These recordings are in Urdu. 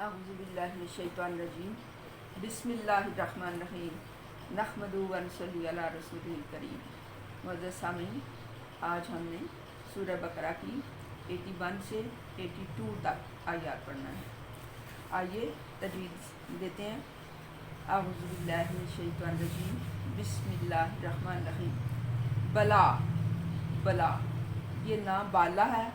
اعوذ باللہ من الشیطان الرجیم بسم اللہ الرحمن الرحیم نحمدہ و نصلی علی رسولہ الکریم۔ معزز سامعین، آج ہم نے سورہ بقرہ کی 81 سے 82 تک آیات پڑھنا ہے۔ آئیے تجوید دیتے ہیں۔ اعوذ باللہ من الشیطان الرجیم بسم اللہ الرحمن الرحیم۔ بلا، بلا یہ نہ بالا ہے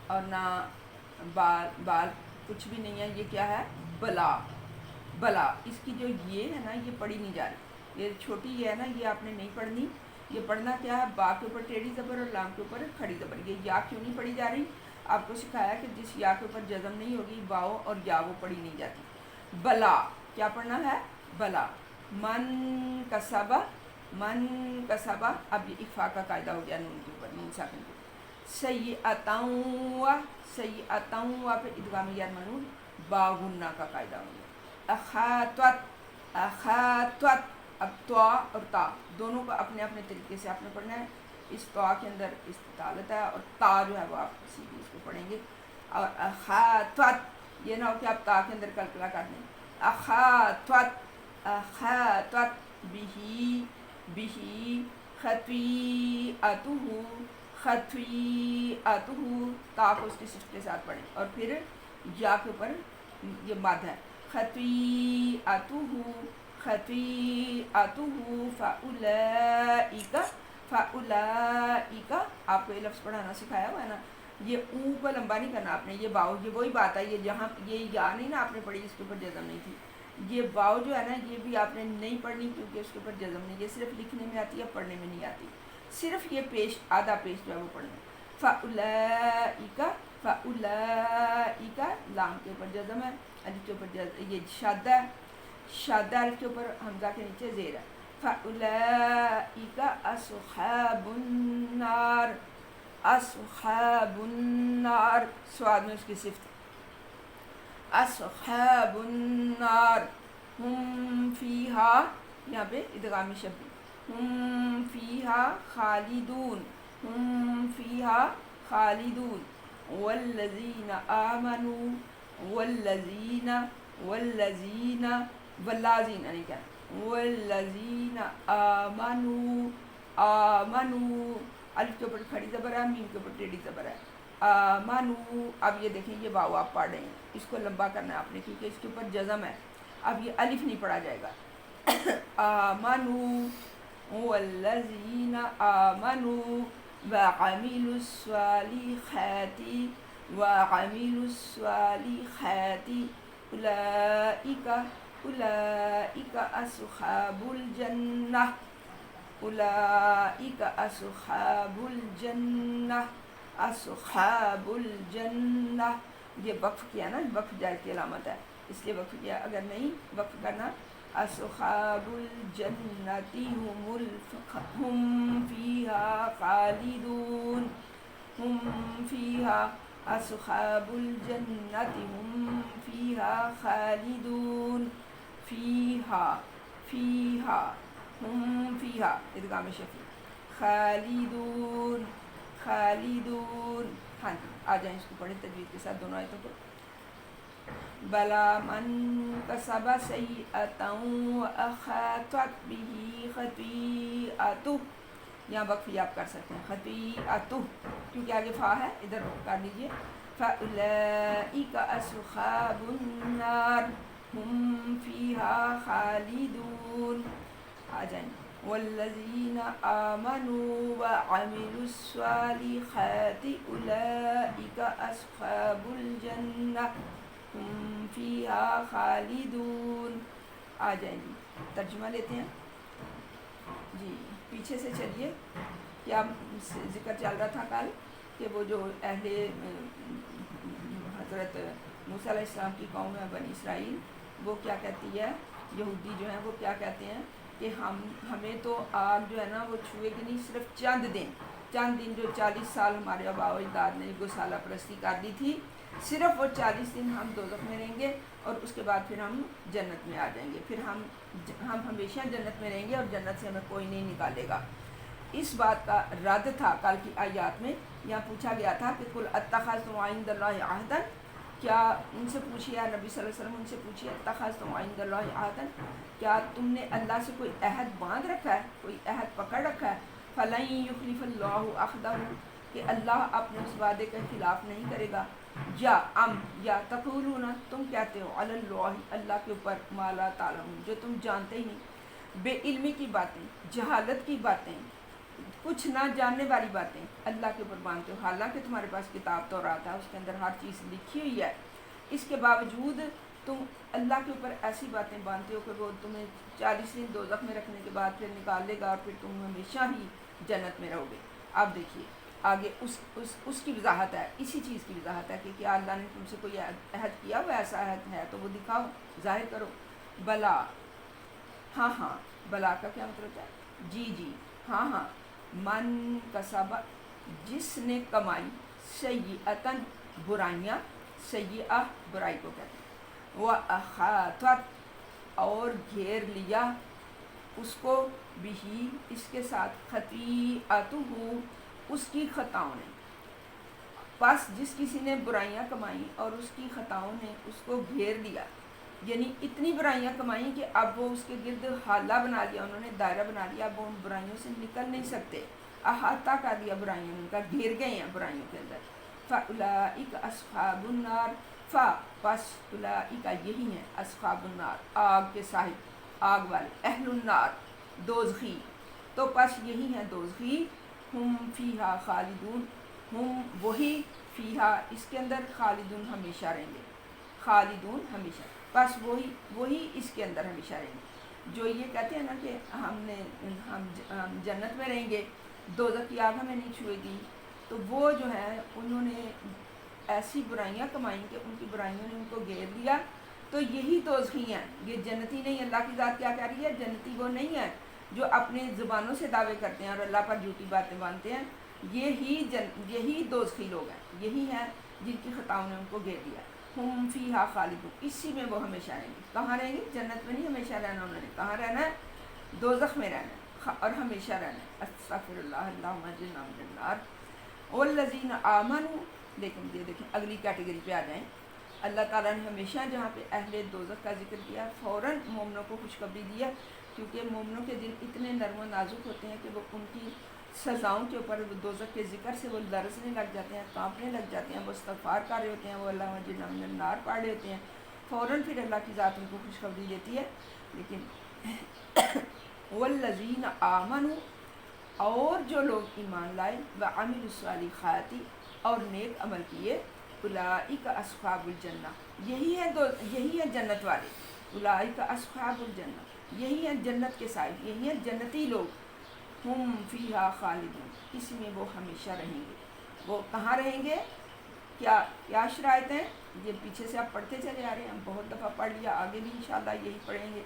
اور نہ بال کچھ بھی نہیں ہے، یہ کیا ہے؟ بلا، بلا۔ اس کی جو یہ ہے نا، یہ پڑھی نہیں جا رہی، یہ چھوٹی یہ ہے نا، یہ آپ نے نہیں پڑھنی۔ یہ پڑھنا کیا ہے؟ با کے اوپر ٹیڑھی زبر اور لام کے اوپر کھڑی زبر۔ یہ یا کیوں نہیں پڑھی جا رہی؟ آپ کو سکھایا کہ جس یا کے اوپر جزم نہیں ہوگی، باؤ اور یا وہ پڑھی نہیں جاتی۔ بلا کیا پڑھنا ہے؟ بلا۔ من کسبہ، من کسبہ، اب یہ اخفاء کا قاعدہ ہو گیا نون کے اوپر، نون ساکن کے اوپر۔ سیئۃ، سیئۃ پہ ادغام یار منون با غنہ کا قاعدہ ہو گیا۔ اخاتوت، اخاتوت، اب طا اور تا دونوں کو اپنے اپنے طریقے سے آپ نے پڑھنا ہے۔ اس طا کے اندر استطالت ہے اور تا جو ہے وہ آپ سیدھی اس کو پڑھیں گے۔ اور اخاتوت یہ نہ ہو کہ آپ تا کے اندر کلکلا کر دیں۔ اخاتوت، اخاتوت بہی، بہی خطیئتہ، خطیئتہ، تا کو اس کی صفت کے ساتھ پڑھیں اور پھر یا کے اوپر یہ مد ہے۔ خطیئتہ، خطیئتہ فاولئک، فاولئک، آپ کو یہ لفظ پڑھانا سکھایا ہوا ہے نا، یہ اون کو لمبا نہیں کرنا آپ نے، یہ باؤ، یہ وہی بات ہے، یہ جہاں یہ یا نہیں نا آپ نے پڑھی، اس کے اوپر جزم نہیں تھی، یہ باؤ جو ہے نا یہ بھی آپ نے نہیں پڑھنی کیونکہ اس کے اوپر جزم نہیں، یہ صرف لکھنے میں آتی ہے، پڑھنے میں نہیں آتی، صرف یہ پیش آدھا پیش جو ہے وہ پڑھنا ہے۔ فاولئک، فاولئک، لام کے اوپر جزم ہے، الف کے اوپر یہ شد ہے، شد الف کے اوپر حمزہ کے نیچے زیر ہے۔ فاولئک اصحاب النار، اصحاب النار، سواد میں اس کی صفت، اصحاب النار ہم فیہا، یہاں پہ ادغام شبی، ہم فیہا خالدون، ہم فیہا خالدون، والذین آمنوا، والذین، والذین، واللازین نہیں کہنا، والذین آمنوا، آمنوا، الف کے اوپر کھڑی زبر ہے، میم کے اوپر ٹیڑھی زبر ہے، آمنوا۔ اب یہ دیکھیں یہ واو آپ پڑھ رہے ہیں، اس کو لمبا کرنا ہے آپ نے کیونکہ اس کے اوپر جزم ہے، اب یہ الف نہیں پڑھا جائے گا۔ آمنوا، والذین آمنوا وعملوا الصالحات، وعملوا الصالحات اولئک، اولئک اصحاب الجنہ، اولئک اصحاب الجنہ، اصحاب الجنہ، یہ وقف کیا نا، وقف جائز کی علامت ہے اس لیے وقف کیا، اگر نہیں وقف کرنا، اصحاب الجنۃ ہم فیہا خالدون، ہم فیہا، اصحاب الجنۃ ہم فیہا خالدون، فیہا، فیہا، ہم فیہا ادغام شفیع، خالدون، خالدون۔ ہاں جی آ جائیں، اس کو پڑھیں تجوید کے ساتھ دونوں آیتوں کو۔ بلا من کسب سیئۃ واحاطت بہ خطیئتہ، یہاں وقف آپ کر سکتے ہیں، خطیئتہ کیونکہ آگے فا ہے، ادھر کر لیجئے۔ فاولئک اصحاب النار ہم فیہا خالدون، آ جائیں۔ والذین آمنوا وعملوا الصالحات اولئک اصحاب الجنہ ہم فیہا خالدون، آ جائیں جی ترجمہ لیتے ہیں جی، پیچھے سے چلیے۔ کیا ذکر چل رہا تھا کل کہ وہ جو اہل حضرت موسیٰ علیہ السلام کی قوم ہے بنی اسرائیل، وہ کیا کہتی ہے، یہودی جو ہیں وہ کیا کہتے ہیں کہ ہمیں تو آگ جو ہے نا وہ چھوئے گی نہیں، صرف چند دن جو 40 سال ہمارے آباء و اجداد نے گوسالہ پرستی کر دی تھی، صرف وہ 40 دن ہم دوزخ میں رہیں گے اور اس کے بعد پھر ہم جنت میں آ جائیں گے، پھر ہم ہمیشہ جنت میں رہیں گے اور جنت سے ہمیں کوئی نہیں نکالے گا۔ اس بات کا رد تھا کل کی آیات میں، یہاں پوچھا گیا تھا کہ قل اتخذتم عند اللہ عہدا، کیا ان سے پوچھیے نبی صلی اللہ علیہ وسلم، ان سے پوچھیے اتخذتم عند اللہ عہدا، کیا تم نے اللہ سے کوئی عہد باندھ رکھا ہے، کوئی عہد پکڑ رکھا ہے؟ فلن یخلف اللہ عہدہ، کہ اللہ اپنے اس وعدے کا خلاف نہیں کرے گا۔ یا تقولون، تم کہتے ہو علی اللہ، اللہ کے اوپر ما لا تعلمون، جو تم جانتے ہی نہیں، بے علمی کی باتیں، جہالت کی باتیں، کچھ نہ جاننے والی باتیں اللہ کے اوپر باندھتے ہو، حالانکہ تمہارے پاس کتاب تورات ہے، اس کے اندر ہر چیز لکھی ہوئی ہے، اس کے باوجود تم اللہ کے اوپر ایسی باتیں باندھتے ہو کہ وہ تمہیں 40 دن دوزخ میں رکھنے کے بعد پھر نکال لے گا اور پھر تم ہمیشہ ہی جنت میں رہو گے۔ اب دیکھیے آگے اس کی وضاحت ہے، اسی چیز کی وضاحت ہے کہ کیا اللہ نے تم سے کوئی عہد کیا ہوا، ایسا عہد ہے تو وہ دکھاؤ، ظاہر کرو۔ بلا، ہاں ہاں، بلا کا کیا مطلب ہے؟ جی، ہاں ہاں، من کسب، جس نے کمائی، سیئتن، برائیاں، سیئہ برائی کو کہتے ہیں، وَأَحَاطَتْ، اور گھیر لیا اس کو، بھی اس کے ساتھ، خطیئتہ، اس کی خطاؤں نے، پس جس کسی نے برائیاں کمائیں اور اس کی خطاؤں نے اس کو گھیر لیا، یعنی اتنی برائیاں کمائیں کہ اب وہ اس کے گرد حالہ بنا لیا، انہوں نے دائرہ بنا لیا، اب وہ ان برائیوں سے نکل نہیں سکتے، احاطہ کر لیا برائیوں نے، ان کا گھیر گئے ہیں برائیوں کے اندر۔ فَأُولَئِکَ أَصْحَابُ النَّارِ، پس اولئک یہی ہیں، اصحاب النار، آگ کے صاحب، آگ والے، اہل النار، دوزخی، تو پس یہی ہیں دوزخی، ہم فیہا خالدون، ہم وہی، فیہا اس کے اندر، خالدون ہمیشہ رہیں گے، خالدون ہمیشہ، بس وہی اس کے اندر ہمیشہ رہیں گے۔ جو یہ کہتے ہیں نا کہ ہم جنت میں رہیں گے، دوزخ کی آگ ہمیں نہیں چھوئے گی، تو وہ جو ہے انہوں نے ایسی برائیاں کمائیں کہ ان کی برائیوں نے ان کو گھیر لیا، تو یہی دوزخی ہیں، یہ جنتی نہیں۔ اللہ کی ذات کیا کہہ رہی ہے؟ جنتی وہ نہیں ہے جو اپنے زبانوں سے دعوے کرتے ہیں اور اللہ پر جھوٹی باتیں باندھتے ہیں، یہی دوزخی لوگ ہیں، یہی ہیں جن کی خطاؤں نے ان کو گھیر دیا۔ ہم فیہا خالدون، اسی میں وہ ہمیشہ رہیں گے۔ کہاں رہیں گے؟ جنت میں نہیں ہمیشہ رہنا انہوں نے، کہاں رہنا ہے؟ دوزخ میں رہنا ہے اور ہمیشہ رہنا ہے۔ استغفر اللہ، اللہم اجرنا من النار۔ والذین آمنوا، لیکن یہ دیکھیں اگلی کیٹیگری پہ آ جائیں، اللہ تعالیٰ نے ہمیشہ جہاں پہ اہل دوزخ کا ذکر کیا، فوراً مومنوں کو خوشخبری دیا، کیونکہ مومنوں کے دل اتنے نرم و نازک ہوتے ہیں کہ وہ ان کی سزاؤں کے اوپر، دوزخ کے ذکر سے وہ لرزنے لگ جاتے ہیں، کانپنے لگ جاتے ہیں، وہ استغفار کر رہے ہوتے ہیں، وہ اللہم اجرنا من النار پڑھ رہے ہوتے ہیں، فوراً پھر اللہ کی ذات ان کو خوشخبری دیتی ہے۔ لیکن والذین آمنوا، اور جو لوگ ایمان لائے، وعملوا الصالحات، اور نیک عمل کیے، اولئک اصحاب الجنہ، یہی ہے جنت والے، اولئک اصحاب الجنہ، یہی ہیں جنت کے صاحب، یہی ہیں جنتی لوگ، ہم فیہا خالدون، اس میں وہ ہمیشہ رہیں گے۔ وہ کہاں رہیں گے؟ کیا شرائط ہیں؟ یہ پیچھے سے آپ پڑھتے چلے آ رہے ہیں، ہم بہت دفعہ پڑھ لیا، آگے بھی انشاءاللہ یہی پڑھیں گے۔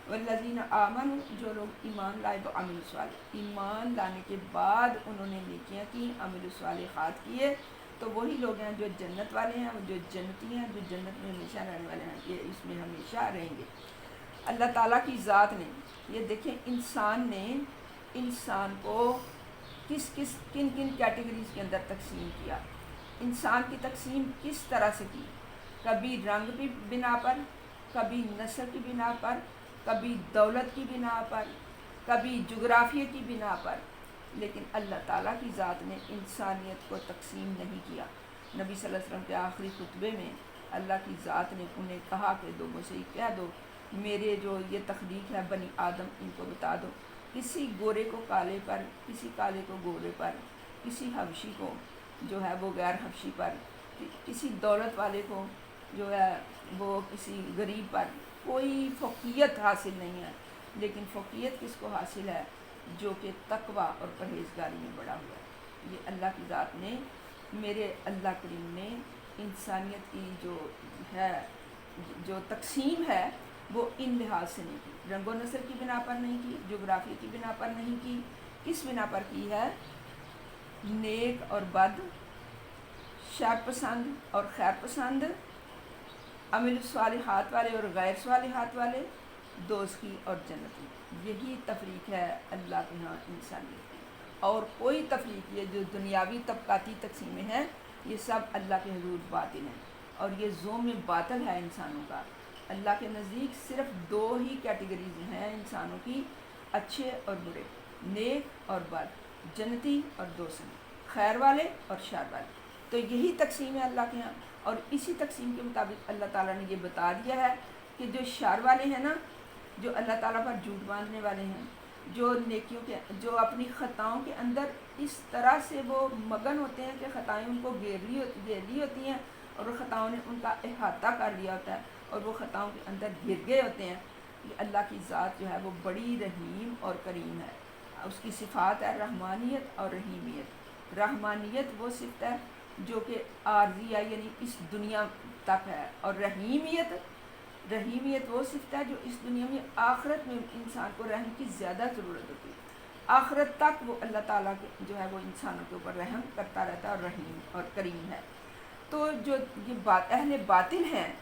والذین آمنوا، جو لوگ ایمان لائے، وعملوا الصالحات، ایمان لانے کے بعد انہوں نے نیکیاں کی، عمل الصالحات کیے، تو وہی لوگ ہیں جو جنت والے ہیں، جو جنتی ہیں، جو جنت میں ہمیشہ رہنے والے ہیں، یہ اس میں ہمیشہ رہیں گے۔ اللہ تعالیٰ کی ذات نے، یہ دیکھیں انسان کو کن کیٹیگریز کے اندر تقسیم کیا، انسان کی تقسیم کس طرح سے کی، کبھی رنگ کی بنا پر، کبھی نسل کی بنا پر، کبھی دولت کی بنا پر، کبھی جغرافیے کی بنا پر، لیکن اللہ تعالیٰ کی ذات نے انسانیت کو تقسیم نہیں کیا۔ نبی صلی اللہ علیہ وسلم کے آخری خطبے میں اللہ کی ذات نے انہیں کہا کہ لوگوں سے کہہ دو، میرے جو یہ تخلیق ہے بنی آدم، ان کو بتا دو، کسی گورے کو کالے پر، کسی کالے کو گورے پر، کسی حبشی کو جو ہے وہ غیر حبشی پر، کسی دولت والے کو جو ہے وہ کسی غریب پر، کوئی فوقیت حاصل نہیں ہے، لیکن فوقیت کس کو حاصل ہے؟ جو کہ تقویٰ اور پرہیزگاری میں بڑا ہوا ہے۔ یہ اللہ کی ذات نے، میرے اللہ کریم نے انسانیت کی جو تقسیم ہے وہ ان لحاظ سے نہیں کی، رنگ و نسل کی بنا پر نہیں کی، جغرافی کی بنا پر نہیں کی، کس بنا پر کی ہے؟ نیک اور بد، شر پسند اور خیر پسند، عمل صالحات والے اور غیر صالحات والے، دوزخی اور جنتی، یہی تفریق ہے اللہ کے ہاں انسانیت کی، اور کوئی تفریق یہ جو دنیاوی طبقاتی تقسیمیں ہیں یہ سب اللہ کے حضور باطل ہیں۔ اور یہ زوم باطل ہے انسانوں کا۔ اللہ کے نزدیک صرف دو ہی کیٹیگریز ہیں انسانوں کی، اچھے اور برے، نیک اور بد، جنتی اور دوزخی، خیر والے اور شر والے۔ تو یہی تقسیم ہے اللہ کے ہاں، اور اسی تقسیم کے مطابق اللہ تعالیٰ نے یہ بتا دیا ہے کہ جو شر والے ہیں نا، جو اللہ تعالیٰ پر جھوٹ باندھنے والے ہیں، جو نیکیوں کے، جو اپنی خطاؤں کے اندر اس طرح سے وہ مگن ہوتے ہیں کہ خطائیں ان کو گھیر لی ہوتی ہیں، اور وہ خطاؤں نے ان کا احاطہ کر لیا ہوتا ہے، اور وہ خطاؤں کے اندر گر گئے ہوتے ہیں، کہ اللہ کی ذات جو ہے وہ بڑی رحیم اور کریم ہے۔ اس کی صفات ہے رحمانیت اور رحیمیت۔ رحمانیت وہ صفت ہے جو کہ عارضی ہے، یعنی اس دنیا تک ہے، اور رحیمیت وہ صفت ہے جو اس دنیا میں آخرت میں انسان کو رحم کی زیادہ ضرورت ہوتی ہے۔ آخرت تک وہ اللہ تعالیٰ کے جو ہے وہ انسانوں کے اوپر رحم کرتا رہتا ہے، اور رحیم اور کریم ہے۔ تو جو یہ اہل باطل ہیں،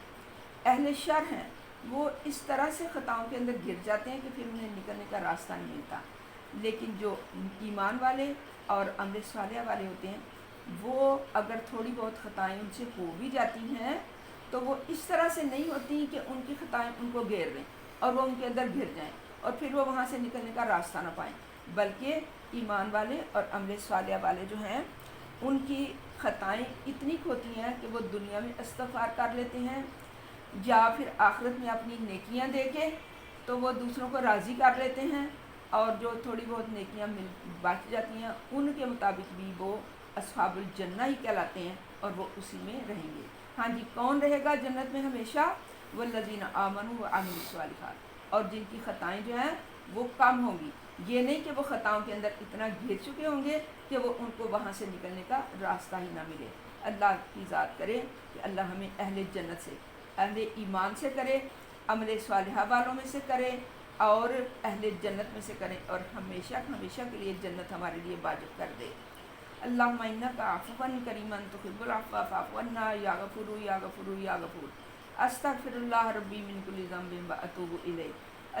اہل شر ہیں، وہ اس طرح سے خطاؤں کے اندر گر جاتے ہیں کہ پھر انہیں نکلنے کا راستہ نہیں ملتا۔ لیکن جو ایمان والے اور عمل صالح والے ہوتے ہیں، وہ اگر تھوڑی بہت خطائیں ان سے ہو بھی جاتی ہیں تو وہ اس طرح سے نہیں ہوتی کہ ان کی خطائیں ان کو گھیر لیں اور وہ ان کے اندر گر جائیں اور پھر وہ وہاں سے نکلنے کا راستہ نہ پائیں، بلکہ ایمان والے اور عمل صالح والے جو ہیں ان کی خطائیں اتنی ہوتی ہیں کہ وہ دنیا میں استغفار کر لیتے ہیں، یا پھر آخرت میں اپنی نیکیاں دے کے تو وہ دوسروں کو راضی کر لیتے ہیں، اور جو تھوڑی بہت نیکیاں بچ جاتی ہیں ان کے مطابق بھی وہ اصحاب الجنہ ہی کہلاتے ہیں، اور وہ اسی میں رہیں گے۔ ہاں جی، کون رہے گا جنت میں ہمیشہ؟ والذین آمنوا وعملوا الصالحات، اور جن کی خطائیں جو ہیں وہ کم ہوں گی۔ یہ نہیں کہ وہ خطاؤں کے اندر اتنا گر چکے ہوں گے کہ وہ ان کو وہاں سے نکلنے کا راستہ ہی نہ ملے۔ اللہ کی ذات کرے کہ اللہ ہمیں اہل جنت سے، اہل ایمان سے کرے، عمل صالحہ والوں میں سے کرے، اور اہل جنت میں سے کریں، اور ہمیشہ ہمیشہ کے لیے جنت ہمارے لیے واجب کر دے۔ اللہم انکا عفو کریما تحب العفو فاعف عنا یا غفور یا غفور یا غفور۔ استغفر اللہ ربی من کل ذنب واتوب الیہ۔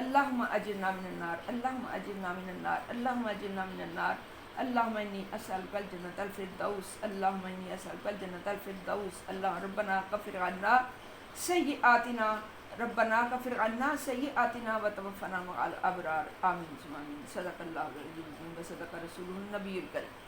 اللہم اجرنا من النار، اللہم اجرنا من النار، اللہم اجرنا من النار۔ اللہم انی اسألک الجنة الفردوس، اللہم انی اسألک الجنة الفردوس۔ اللہ ربنا کفر عنا سیئاتنا، ربنا کفر عنا سیئاتنا وتوفنا مع الابرار، آمین ثم آمین۔ صدق اللہ العظیم و صدق رسولہ النبی الکریم۔